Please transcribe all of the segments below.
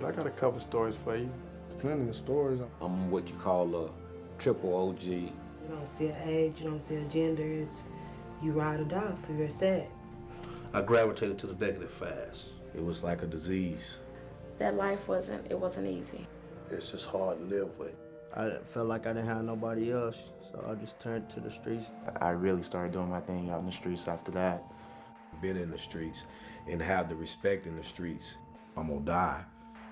I got a couple stories for you. Plenty of stories. I'm what you call a triple OG. You don't see an age, you don't see a gender, it's you ride or die for your set. I gravitated to the negative fast. It was like a disease. That life wasn't easy. It's just hard to live with. I felt like I didn't have nobody else, so I just turned to the streets. I really started doing my thing out in the streets after that. Been in the streets and have the respect in the streets. I'm gonna die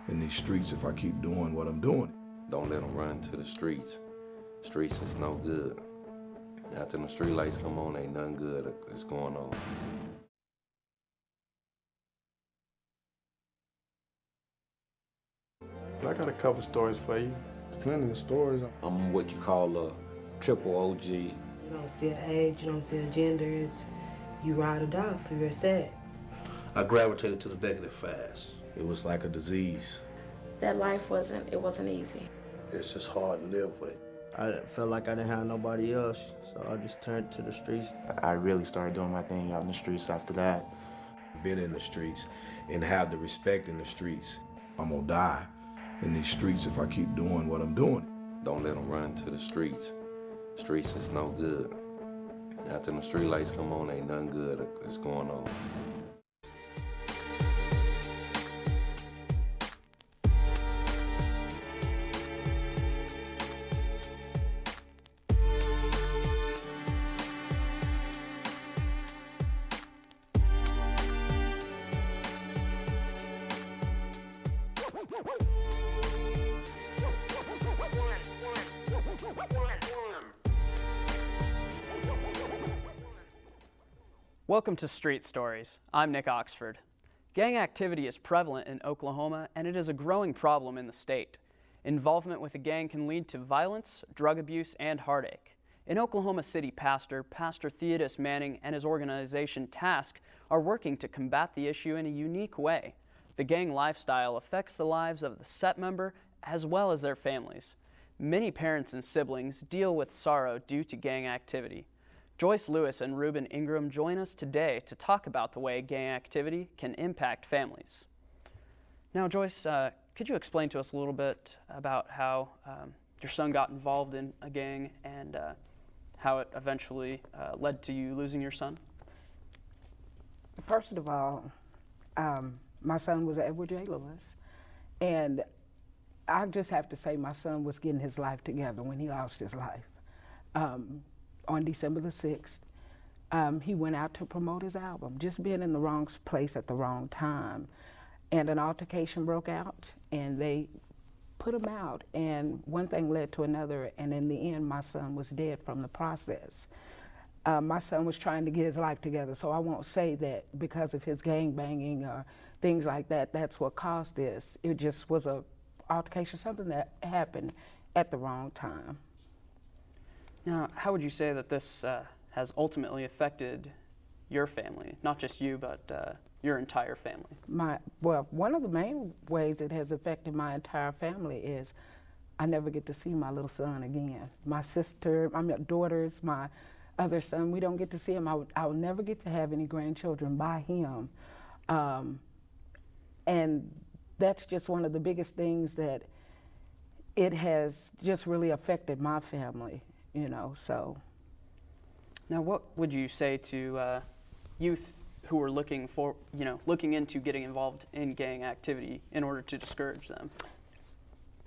in these streets if I keep doing what I'm doing. Don't let them run to the streets. Streets is no good. After the street lights come on, ain't nothing good that's going on. I got a couple stories for you. Plenty of stories. I'm what you call a triple OG. You don't see an age, you don't see a gender, it's you ride or die for your set. I gravitated to the negative fast. It was like a disease. That life wasn't easy. It's just hard to live with. I felt like I didn't have nobody else, so I just turned to the streets. I really started doing my thing out in the streets after that. Been in the streets and have the respect in the streets. I'm gonna die in these streets if I keep doing what I'm doing. Don't let them run to the streets. Streets is no good. After the street lights come on, ain't nothing good that's going on. Welcome to Street Stories. I'm Nick Oxford. Gang activity is prevalent in Oklahoma, and it is a growing problem in the state. Involvement with a gang can lead to violence, drug abuse, and heartache. In Oklahoma City, Pastor Theodis Manning and his organization T.A.S.K are working to combat the issue in a unique way. The gang lifestyle affects the lives of the set member as well as their families. Many parents and siblings deal with sorrow due to gang activity. Joyce Lewis and Reuben Ingram join us today to talk about the way gang activity can impact families. Now, Joyce, could you explain to us a little bit about how your son got involved in a gang and how it eventually led to you losing your son? First of all, my son was Edward J. Lewis, and I just have to say my son was getting his life together when he lost his life. On December the 6th, he went out to promote his album, just being in the wrong place at the wrong time. And an altercation broke out, and they put him out, and one thing led to another, and in the end, my son was dead from the process. My son was trying to get his life together, so I won't say that because of his gang banging or things like that, that's what caused this. It just was a altercation, something that happened at the wrong time. Now, how would you say that this has ultimately affected your family? Not just you, but your entire family. Well, one of the main ways it has affected my entire family is I never get to see my little son again. My daughters, my other son, we don't get to see him. I will never get to have any grandchildren by him. And that's just one of the biggest things that it has just really affected my family. You know, so. Now, what would you say to youth who are looking into getting involved in gang activity in order to discourage them?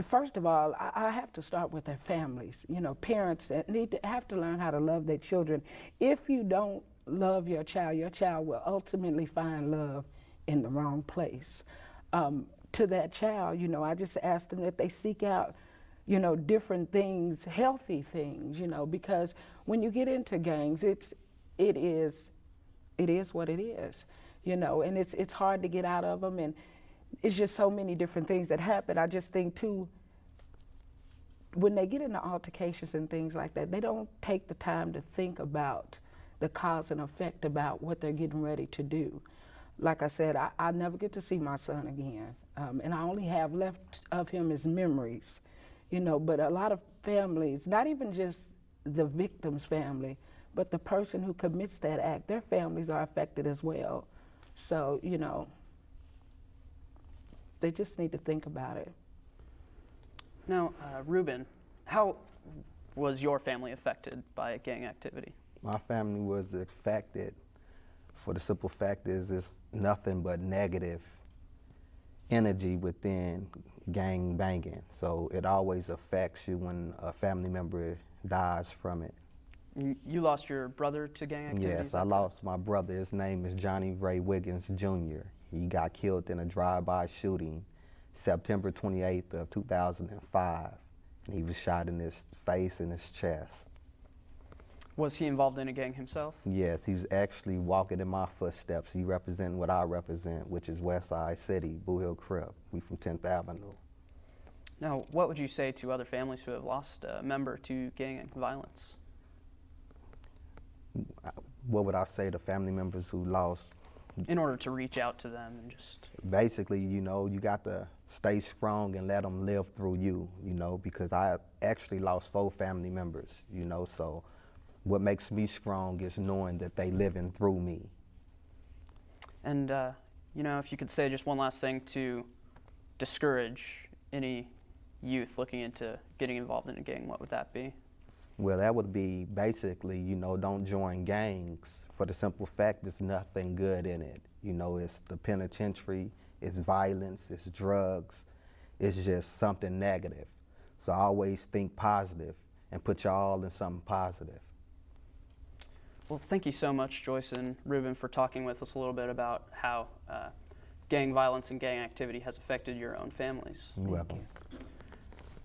First of all, I have to start with their families. You know, parents that have to learn how to love their children. If you don't love your child will ultimately find love in the wrong place. To that child, you know, I just ask them that they seek out, you know, different things, healthy things, you know, because when you get into gangs, it is what it is, you know, and it's hard to get out of them, and it's just so many different things that happen. I just think too, when they get into altercations and things like that, they don't take the time to think about the cause and effect about what they're getting ready to do. Like I said, I never get to see my son again, and I only have left of him as memories. You know, but a lot of families, not even just the victim's family, but the person who commits that act, their families are affected as well. So, you know. They just need to think about it. Now, Ruben, how was your family affected by gang activity? My family was affected for the simple fact is it's nothing but negative energy within gang banging. So it always affects you when a family member dies from it. You lost your brother to gang activity? Yes, I lost my brother. His name is Johnny Ray Wiggins Jr. He got killed in a drive-by shooting September 28th of 2005. And he was shot in his face and his chest. Was he involved in a gang himself? Yes, he's actually walking in my footsteps. He represents what I represent, which is West Side City, Boo Hill Crip. We from 10th Avenue. Now, what would you say to other families who have lost a member to gang violence? What would I say to family members who lost? In order to reach out to them and just... Basically, you know, you got to stay strong and let them live through you, you know, because I actually lost 4 family members, you know, so what makes me strong is knowing that they living through me. And, you know, if you could say just one last thing to discourage any youth looking into getting involved in a gang, what would that be? Well, that would be basically, you know, don't join gangs for the simple fact there's nothing good in it. You know, it's the penitentiary, it's violence, it's drugs, it's just something negative. So I always think positive and put y'all in something positive. Well, thank you so much, Joyce and Ruben, for talking with us a little bit about how gang violence and gang activity has affected your own families. You're welcome.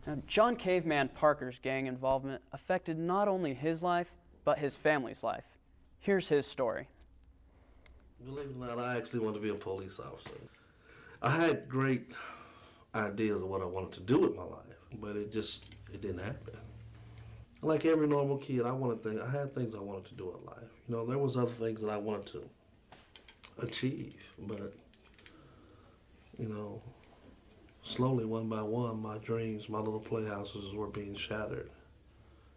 Now, John Caveman Parker's gang involvement affected not only his life, but his family's life. Here's his story. Believe it or not, I actually wanted to be a police officer. I had great ideas of what I wanted to do with my life, but it didn't happen. Like every normal kid, I had things I wanted to do in life. You know, there was other things that I wanted to achieve, but, you know, slowly, one by one, my dreams, my little playhouses were being shattered.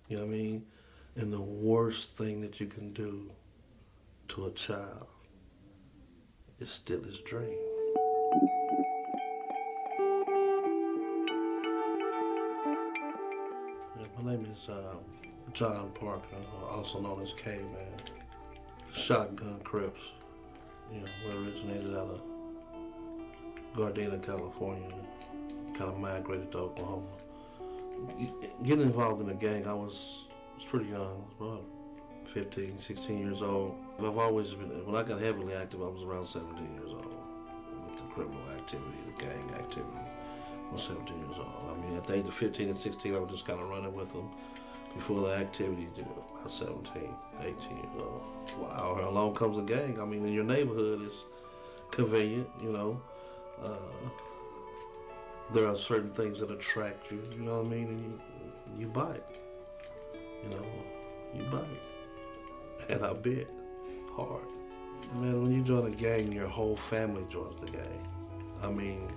You know what I mean? And the worst thing that you can do to a child is steal his dream. Yeah, my name is John Parker, also known as K, man. Shotgun Crips. You know, we originated out of Gardena, California. Kind of migrated to Oklahoma. Getting involved in a gang, I was pretty young, about 15, 16 years old. I've always been, when I got heavily active, I was around 17 years old with the criminal activity, the gang activity. I was 17 years old. I mean, at the age of 15 and 16, I was just kind of running with them. Before the activity, about 17, 18 years old. Wow, along comes a gang. I mean, in your neighborhood, it's convenient, you know. There are certain things that attract you, you know what I mean, and you bite. You know, you bite. And I bit hard. Man, when you join a gang, your whole family joins the gang. I mean,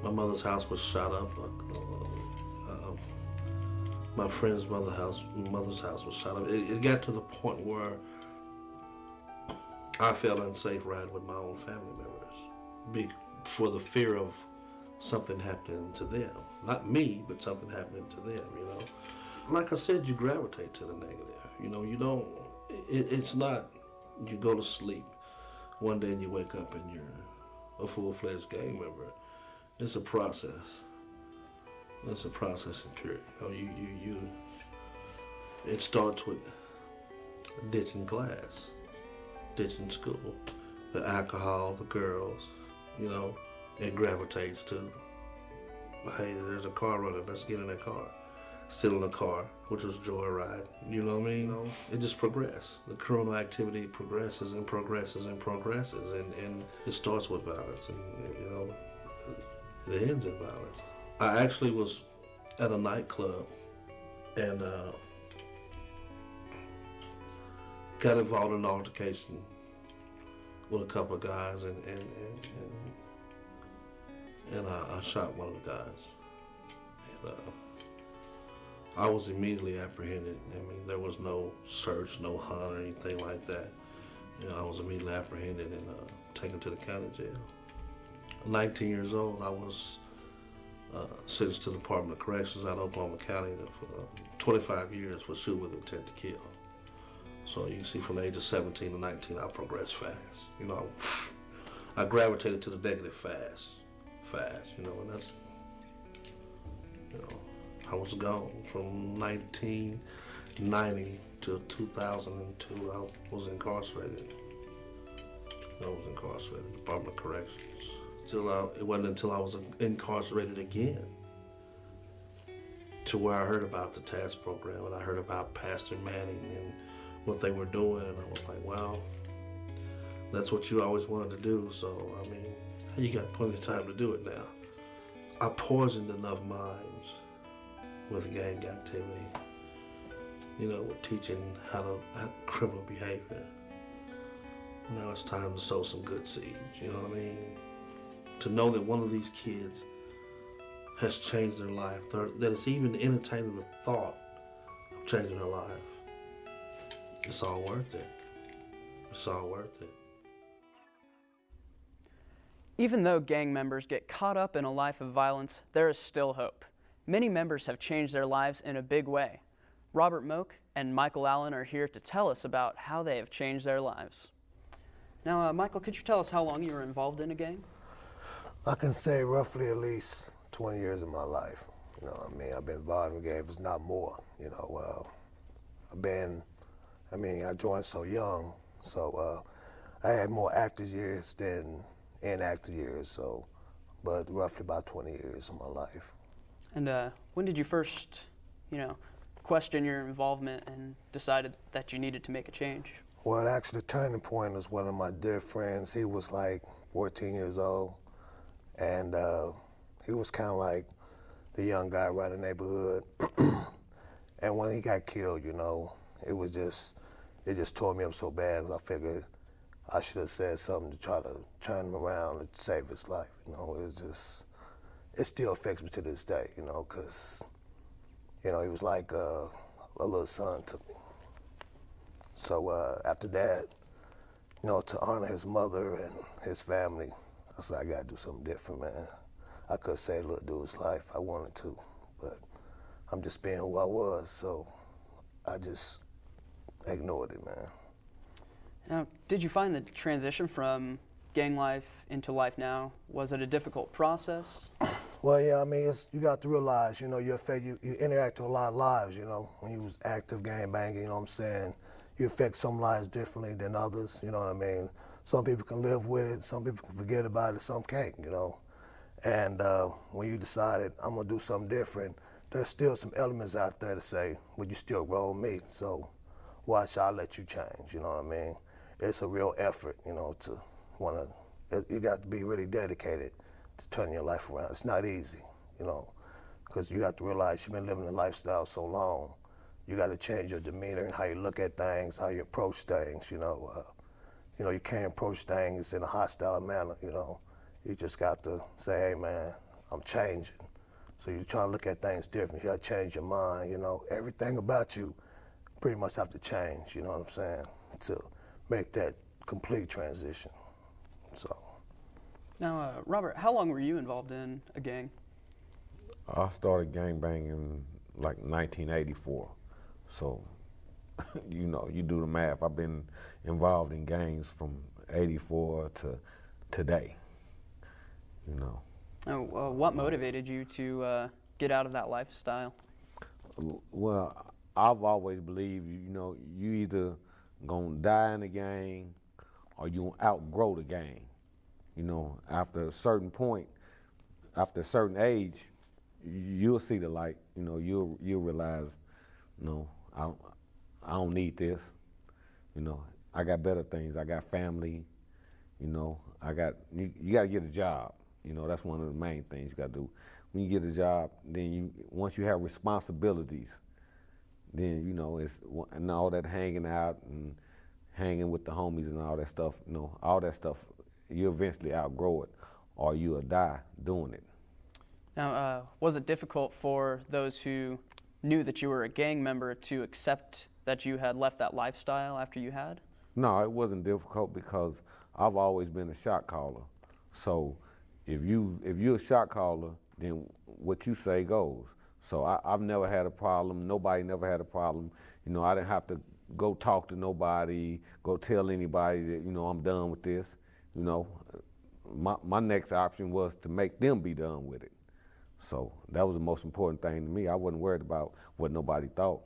my mother's house was shot up. My friend's mother's house was shot up. It got to the point where I felt unsafe riding with my own family members for the fear of something happening to them. Not me, but something happening to them, you know. Like I said, you gravitate to the negative. You know, you don't, it's not, you go to sleep one day and you wake up and you're a full-fledged gang member. It's a process. It's a processing period. You know, it starts with ditching class, ditching school, the alcohol, the girls, you know, it gravitates to, hey, there's a car running, let's get in that car. Still in the car, which was joyride, you know what I mean? You know, it just progressed. The criminal activity progresses and progresses and progresses, and it starts with violence, and, you know, it ends in violence. I actually was at a nightclub and got involved in an altercation with a couple of guys, and I shot one of the guys. And I was immediately apprehended. I mean, there was no search, no hunt or anything like that. You know, I was immediately apprehended and taken to the county jail. 19 years old, I was sentenced to the Department of Corrections out of Oklahoma County for 25 years for shooting with intent to kill. So you can see from the age of 17 to 19, I progressed fast. You know, I gravitated to the negative fast, you know, and that's, you know, I was gone from 1990 to 2002. I was incarcerated. Department of Corrections. It wasn't until I was incarcerated again to where I heard about the T.A.S.K program, and I heard about Pastor Manning and what they were doing, and I was like, well, that's what you always wanted to do, so, I mean, you got plenty of time to do it now. I poisoned enough minds with gang activity, you know, with teaching how criminal behavior. Now it's time to sow some good seeds, you know what I mean? To know that one of these kids has changed their life, that it's even entertaining the thought of changing their life. It's all worth it. It's all worth it. Even though gang members get caught up in a life of violence, there is still hope. Many members have changed their lives in a big way. Robert Moak and Michael Allen are here to tell us about how they have changed their lives. Now, Michael, could you tell us how long you were involved in a gang? I can say roughly at least 20 years of my life. You know, I mean, I've been involved in gangs, if not more. You know, I joined so young, so I had more active years than inactive years, so, but roughly about 20 years of my life. And when did you first, question your involvement and decided that you needed to make a change? Well, actually, the turning point was one of my dear friends. He was like 14 years old, and he was kind of like the young guy around the neighborhood. And when he got killed, you know, it just tore me up so bad, 'cause I figured I should have said something to try to turn him around and save his life. You know, it still affects me to this day, you know, 'cause, you know, he was like a little son to me. So after that, you know, to honor his mother and his family, I said, I gotta do something different, man. I could save little dude's life, I wanted to, but I'm just being who I was, so I just ignored it, man. Now, did you find the transition from gang life into life now, was it a difficult process? Well, yeah, I mean, you got to realize, you know, you interact with a lot of lives, you know, when you was active gang banging, you know what I'm saying? You affect some lives differently than others, you know what I mean? Some people can live with it, some people can forget about it, some can't, you know? And when you decided, I'm gonna do something different, there's still some elements out there to say, well, you still grow me, so why should I let you change, you know what I mean? It's a real effort, you know, you got to be really dedicated to turn your life around. It's not easy, you know, because you have to realize you've been living a lifestyle so long. You got to change your demeanor and how you look at things, how you approach things, you know. You can't approach things in a hostile manner, you know. You just got to say, hey, man, I'm changing. So you're trying to look at things different. You got to change your mind, you know. Everything about you pretty much have to change, you know what I'm saying, to make that complete transition, so. Now, Robert, how long were you involved in a gang? I started gang banging like 1984. So, you know, you do the math. I've been involved in gangs from 84 to today, you know. What motivated you to get out of that lifestyle? Well, I've always believed, you know, you either gonna die in the gang or you gonna outgrow the gang. You know, after a certain point, after a certain age, you'll see the light. You know, you'll realize, you know, I don't need this. You know, I got better things. I got family. You know, you got to get a job. You know, that's one of the main things you got to do. When you get a job, then once you have responsibilities, then, you know, and all that hanging out and hanging with the homies and all that stuff, you know, all that stuff, you eventually outgrow it or you'll die doing it. Now, was it difficult for those who knew that you were a gang member to accept that you had left that lifestyle after you had? No, it wasn't difficult because I've always been a shot caller. So if you're a shot caller, then what you say goes. So I've never had a problem. Nobody never had a problem. You know, I didn't have to go talk to nobody, go tell anybody that, you know, I'm done with this. You know, my next option was to make them be done with it. So that was the most important thing to me. I wasn't worried about what nobody thought.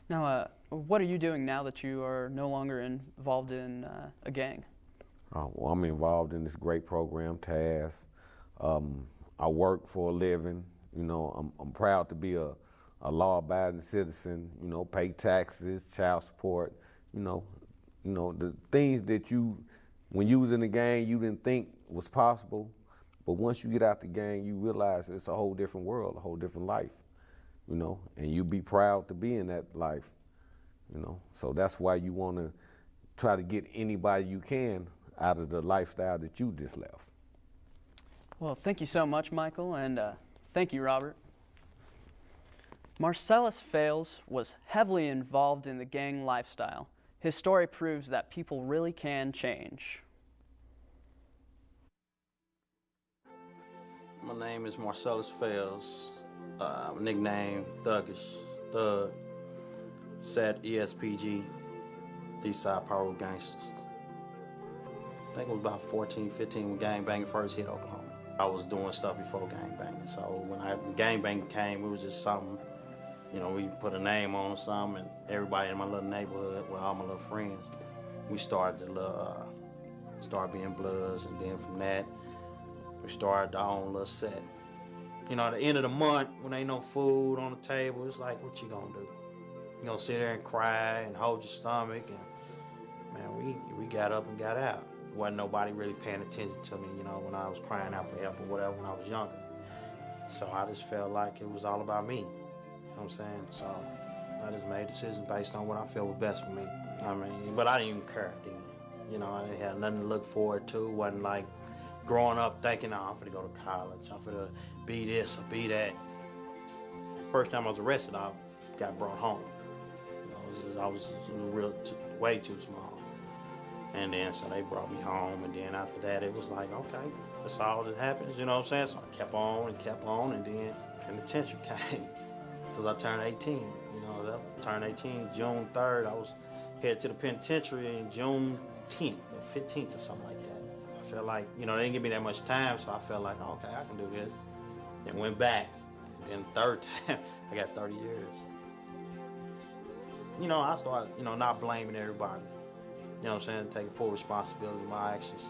Now, what are you doing now that you are no longer involved in a gang? Well, I'm involved in this great program, T.A.S.K. I work for a living. You know, I'm proud to be a law-abiding citizen. You know, pay taxes, child support. You know, the things that when you was in the gang, you didn't think was possible. But once you get out the gang, you realize it's a whole different world, a whole different life. You know, and you be proud to be in that life. You know, so that's why you want to try to get anybody you can out of the lifestyle that you just left. Well, thank you so much, Michael, and thank you, Robert. Marcellus Fales was heavily involved in the gang lifestyle. His story proves that people really can change. My name is Marcellus Fales, nickname Thuggish, Thug, set ESPG, Eastside Power Gangsters. I think it was about 14, 15 when gangbanging first hit Oklahoma. I was doing stuff before gangbanging, so when gangbanging came, it was just something, you know, we put a name on something, and everybody in my little neighborhood, with all my little friends, we started to start being bloods, and then from that, we started our own little set. You know, at the end of the month, when ain't no food on the table, it's like, what you gonna do? You gonna sit there and cry and hold your stomach, and man, we got up and got out. Wasn't nobody really paying attention to me, you know, when I was crying out for help or whatever when I was younger. So I just felt like it was all about me, you know what I'm saying? So I just made decisions based on what I felt was best for me. I mean, but I didn't even care then. You know, I didn't have nothing to look forward to. It wasn't like growing up thinking, oh, I'm finna go to college, I'm finna be this or be that. First time I was arrested, I got brought home. You know, I was way too small. And then, so they brought me home, and then after that, it was like, okay, that's all that happens, you know what I'm saying? So I kept on, and then penitentiary came. So I turned 18, you know, I turned 18 June 3rd. I was headed to the penitentiary in June 10th or 15th or something like that. I felt like, you know, they didn't give me that much time, so I felt like, okay, I can do this. Then went back, and then the third time, I got 30 years. You know, I started, you know, not blaming everybody. You know what I'm saying? Taking full responsibility of my actions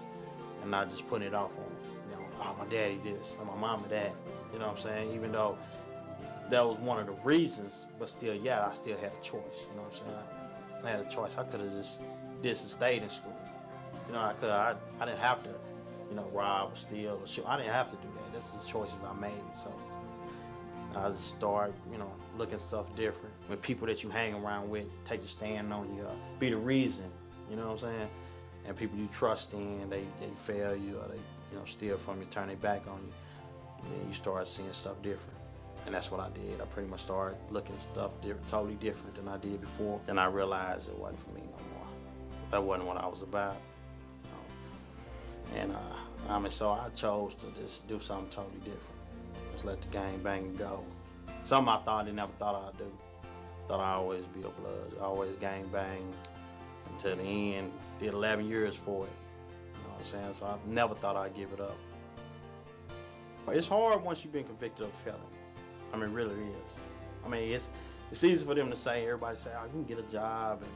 and not just putting it off on, you know, oh, my daddy this, or my mama that. You know what I'm saying? Even though that was one of the reasons, but still, yeah, I still had a choice. You know what I'm saying? I had a choice. I could have just stayed in school. You know, I didn't have to, you know, rob or steal or shoot. I didn't have to do that. That's the choices I made. So I just started, you know, looking stuff different. When people that you hang around with take a stand on you, be the reason. You know what I'm saying? And people you trust in, they fail you or they, you know, steal from you, turn their back on you. And then you start seeing stuff different. And that's what I did. I pretty much started looking at stuff totally different than I did before. Then I realized it wasn't for me no more. That wasn't what I was about. And I mean, so I chose to just do something totally different. Just let the gang banging go. Something I never thought I'd do. Thought I'd always be a blood, always gang bang. Until the end, did 11 years for it. You know what I'm saying? So I never thought I'd give it up. It's hard once you've been convicted of a felony. I mean, it really is. I mean, it's easy for them to say, everybody say, oh, you can get a job, and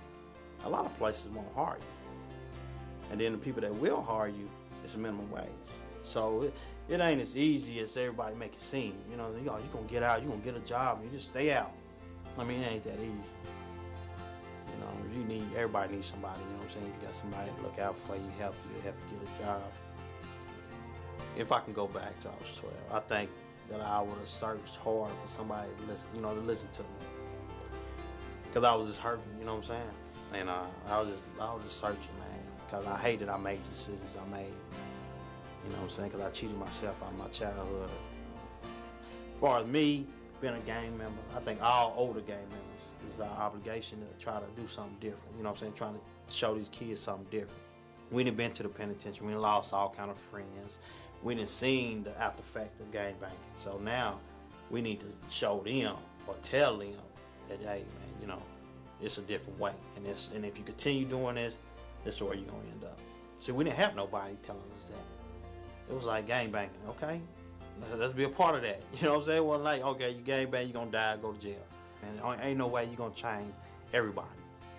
a lot of places won't hire you. And then the people that will hire you, it's a minimum wage. So it ain't as easy as everybody make it seem. You know, you're gonna get out, you're gonna get a job, and you just stay out. I mean, it ain't that easy. You know, everybody needs somebody, you know what I'm saying? If you got somebody to look out for you, help you get a job. If I can go back to I was 12, I think that I would have searched hard for somebody to listen, you know, to listen to me. Because I was just hurting, you know what I'm saying? And I was just searching, man. Because I hated I made the decisions I made. You know what I'm saying? Because I cheated myself out of my childhood. As far as me being a gang member, I think all older gang members, it's our obligation to try to do something different. You know what I'm saying? Trying to show these kids something different. We done been to the penitentiary. We done lost all kind of friends. We done seen the after effect of gang banging. So now we need to show them or tell them that, hey, man, you know, it's a different way. And if you continue doing this, this is where you're going to end up. See, we didn't have nobody telling us that. It was like gang banging, okay? Let's be a part of that. You know what I'm saying? It wasn't like, okay, you gang bang, you're going to die, go to jail. And ain't no way you're going to change everybody.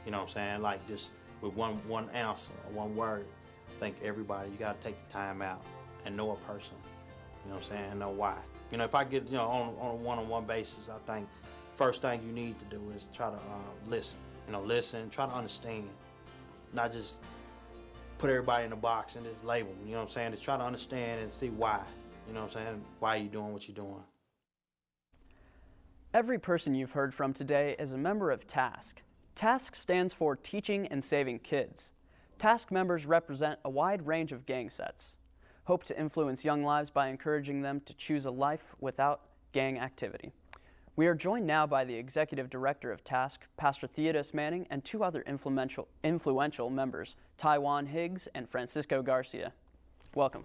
You know what I'm saying? Like this, with one answer or one word. I think everybody, you got to take the time out and know a person. You know what I'm saying? And know why. You know, if I get, you know, on a one-on-one basis, I think first thing you need to do is try to listen. You know, listen, try to understand. Not just put everybody in a box and just label them. You know what I'm saying? Just try to understand and see why. You know what I'm saying? Why you doing what you're doing. Every person you've heard from today is a member of T.A.S.K. T.A.S.K stands for Teaching and Saving Kids. T.A.S.K members represent a wide range of gang sets, hope to influence young lives by encouraging them to choose a life without gang activity. We are joined now by the Executive Director of T.A.S.K, Pastor T.A.S.K Manning, and two other influential members, Taiwan Higgs and Francisco Garcia. Welcome.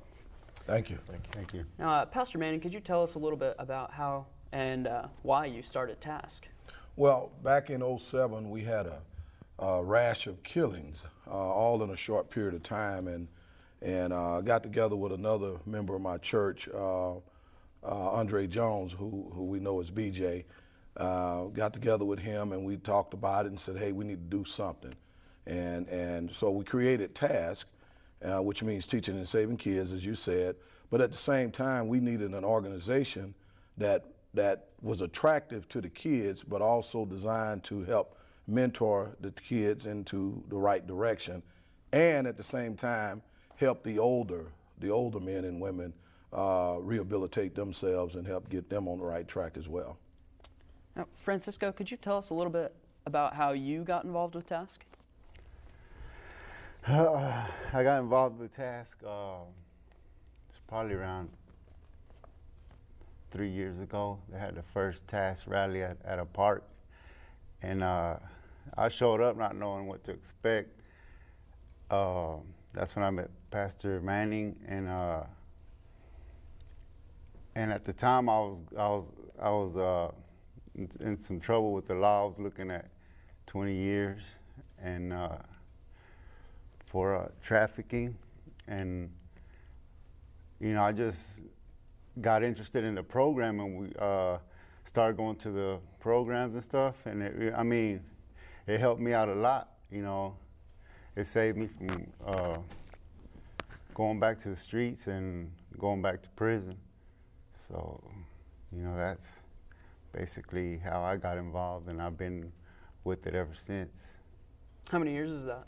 Thank you. Thank you. Thank you. Now, Pastor Manning, could you tell us a little bit about how and why you started T.A.S.K? Well, back in '07, we had a rash of killings, all in a short period of time, and got together with another member of my church, Andre Jones, who we know as BJ. Got together with him and we talked about it and said, hey, we need to do something. And so we created T.A.S.K, which means Teaching and Saving Kids, as you said. But at the same time, we needed an organization that was attractive to the kids, but also designed to help mentor the kids into the right direction, and at the same time, help the older men and women rehabilitate themselves and help get them on the right track as well. Now, Francisco, could you tell us a little bit about how you got involved with T.A.S.K? I got involved with T.A.S.K, it's probably around 3 years ago. They had the first T.A.S.K rally at a park, and I showed up not knowing what to expect. That's when I met Pastor Manning, and at the time I was in some trouble with the law. I was looking at 20 years and for trafficking, and you know, I just got interested in the program, and we started going to the programs and stuff, and it helped me out a lot. You know, it saved me from going back to the streets and going back to prison. So, you know, that's basically how I got involved, and I've been with it ever since. How many years is that?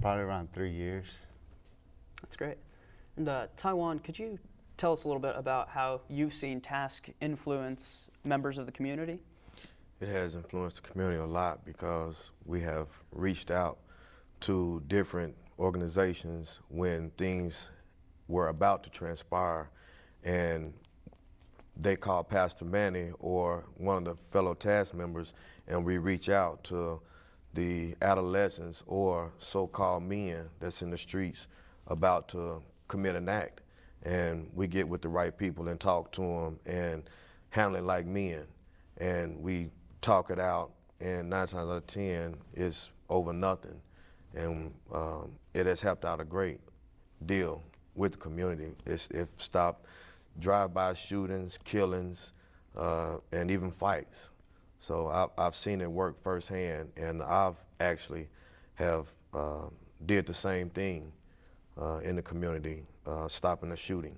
Probably around 3 years. That's great. And Taiwan, could you tell us a little bit about how you've seen T.A.S.K influence members of the community? It has influenced the community a lot because we have reached out to different organizations when things were about to transpire, and they call Pastor Manny or one of the fellow T.A.S.K members, and we reach out to the adolescents or so-called men that's in the streets about to commit an act. And we get with the right people and talk to them and handle it like men. And we talk it out, and 9 times out of 10, it's over nothing. And it has helped out a great deal with the community. It stopped drive-by shootings, killings, and even fights. So I've seen it work firsthand, and I've actually have did the same thing in the community, stopping the shooting.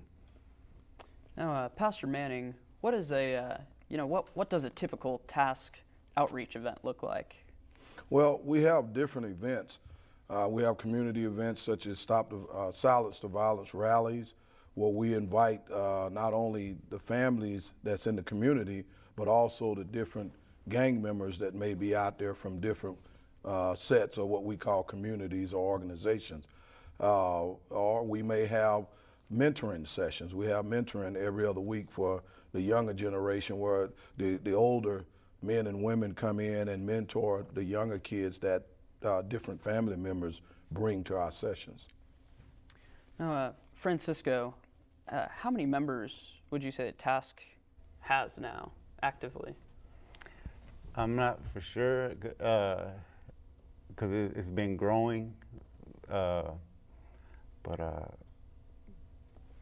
Now, Pastor Manning, what is what does a typical T.A.S.K outreach event look like? Well, we have different events. We have community events such as Silence to Violence rallies, where we invite not only the families that's in the community, but also the different gang members that may be out there from different sets of what we call communities or organizations. Or we may have mentoring sessions. We have mentoring every other week for the younger generation, where the older men and women come in and mentor the younger kids that different family members bring to our sessions. Now, Francisco, how many members would you say that T.A.S.K has now, actively? I'm not for sure, because it's been growing, but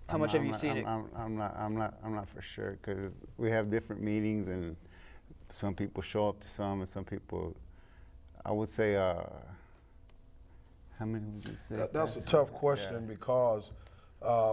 how much have you seen it? I'm not for sure, because we have different meetings and some people show up to some and some people, I would say, how many would you say? That's a tough question because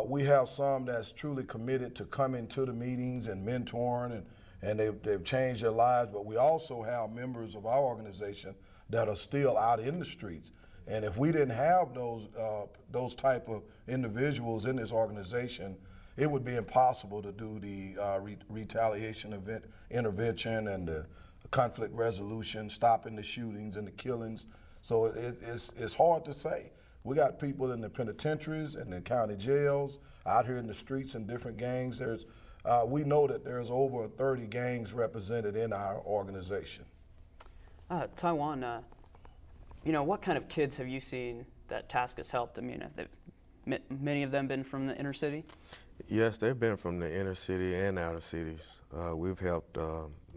we have some that's truly committed to coming to the meetings and mentoring, and they've changed their lives, but we also have members of our organization that are still out in the streets. And if we didn't have those type of individuals in this organization, it would be impossible to do the retaliation intervention and the conflict resolution, stopping the shootings and the killings. So it's hard to say. We got people in the penitentiaries and the county jails, out here in the streets in different gangs. We know that there's over 30 gangs represented in our organization. Taiwan, what kind of kids have you seen that T.A.S.K has helped? I mean, have many of them been from the inner city? Yes, they've been from the inner city and outer cities. We've helped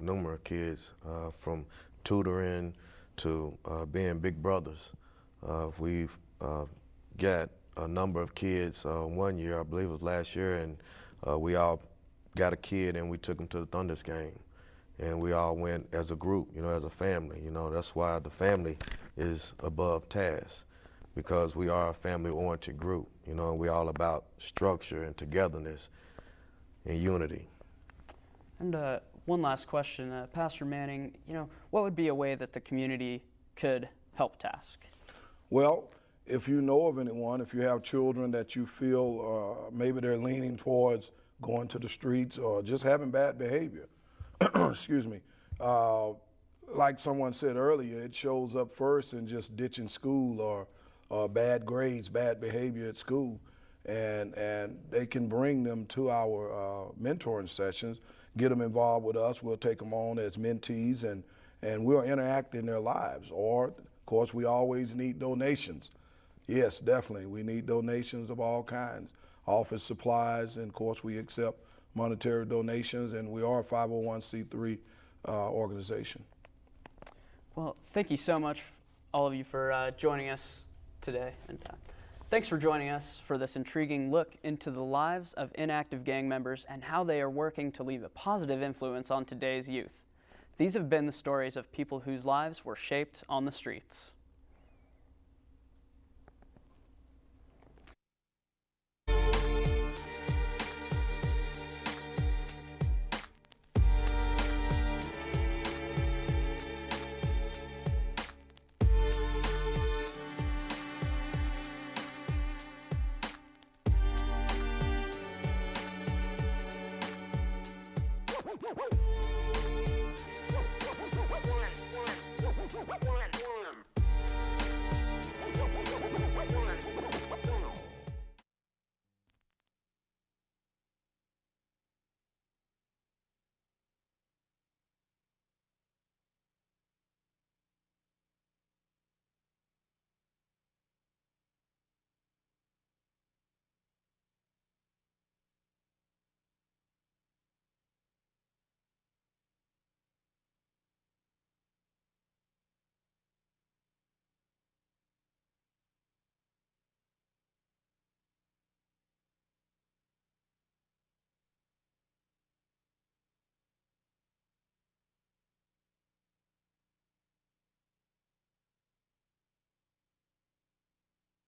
numerous kids from tutoring to being big brothers. We've got a number of kids one year, I believe it was last year, and we all got a kid and we took him to the Thunders game. And we all went as a group, as a family. That's why the family is above T.A.S.K, because we are a family-oriented group. We're all about structure and togetherness and unity. And one last question, Pastor Manning, what would be a way that the community could help T.A.S.K? Well, if you know of anyone, if you have children that you feel maybe they're leaning towards going to the streets or just having bad behavior, excuse me, like someone said earlier, it shows up first in just ditching school or bad grades, bad behavior at school. And they can bring them to our mentoring sessions, get them involved with us. We'll take them on as mentees and we'll interact in their lives. Or, of course, we always need donations. Yes, definitely. We need donations of all kinds. Office supplies, and of course we accept monetary donations, and we are a 501c3 organization. Well, thank you so much, all of you, for joining us today. And thanks for joining us for this intriguing look into the lives of inactive gang members and how they are working to leave a positive influence on today's youth. These have been the stories of people whose lives were shaped on the streets. Woo!